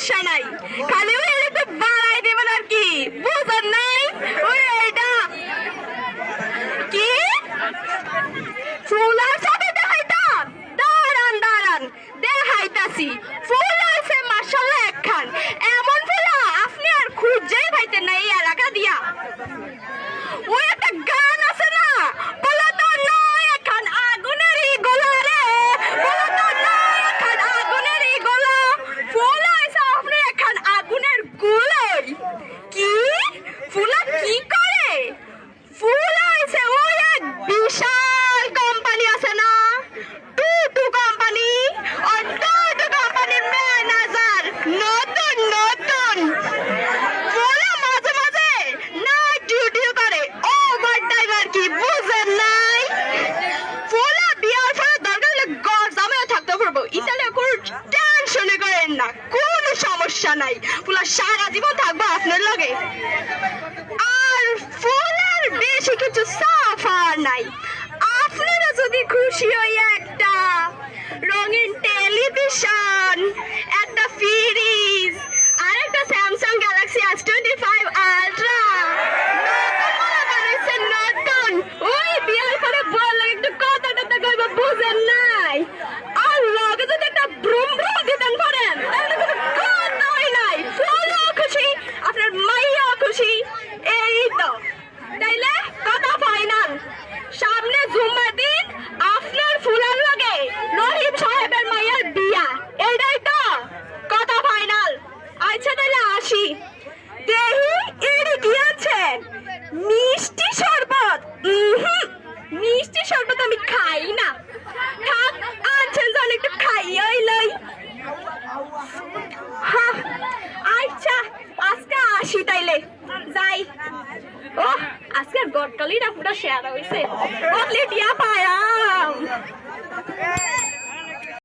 সমস্যা নাই, খালি ওই একটু বাড়াই দেবেন আর কি, বুঝেন নাই? ওই এটা কি ফুল আছে দেখাইতাম, দাঁড়ান দাঁড়ান দেখাইতাছি। ফুল আছে মাশাআল্লাহ একখান, এমন ফুলা আপনি আর খুঁজেই পাইতেন না এই এলাকা দিয়া। ওই একটা গান আছে না, বলো তো নয় একখান আগুনেরই গোলা রে, বলো তো নয় একখান আগুনেরই গোলা, ফুল আছে আপনি একখান আগুনের গোলাই। কি ফুলা কি করে? ফুল আছে ওই এক বিশাল কোম্পানি আছে না, টুটু কোম্পানি, আর টুটু কোম্পানির ম্যানেজার নতুন নতুন ফুলা মাঝে মাঝে নাইট ডিউটি করে, ওভার টাইম আর কি, বুঝেন নাই? ফুলা বিয়ার পরে দরকার হলে গরজামেও থাকতে পারবো, ইতালিয়া কোনো টেনশনই করেন না, কোনো সমস্যা নাই, ফুলা সারা জীবন থাকবো আপনার লগে। আর ফুলের বেশি কিছু সাফার নাই, আপনারা যদি খুশি হই একটা রঙিন টেলিভিশন, একটা ফ্রিজ, আর একটা স্যামসাং গ্যালাক্সি S25 আলট্রা নতুন, ওই বিয়ার পরে বললে একটু কথা টথা কইব, বুঝেন নাই? আর লগে যদি একটা ব্রুম ব্রুম দিতেন পারেন তাহলে কোনো কথাই নাই, ফুলও খুশি আপনার মাইয়াও খুশি, এই তো। তাইলে কথা ফাইনাল, সামনে জুম্মার দিন আপনার ফুলার লগে রহিম সাহেবের মাইয়ার বিয়া, এইটাই তো কথা ফাইনাল। আচ্ছা তাহলে আসি, দেহি এড়ি কি আছেন? মিষ্টি শরবত? মিষ্টি শরবত আমি খাই না, থাক আছেন যখন একটু খাইয়াই লই। হ্যাঁ আচ্ছা আজকে আসি তাইলে, যাই। ও আজকের গটকালিটা পুরো শেয়ার হয়েছে, বদলে দিয়া পায়াম।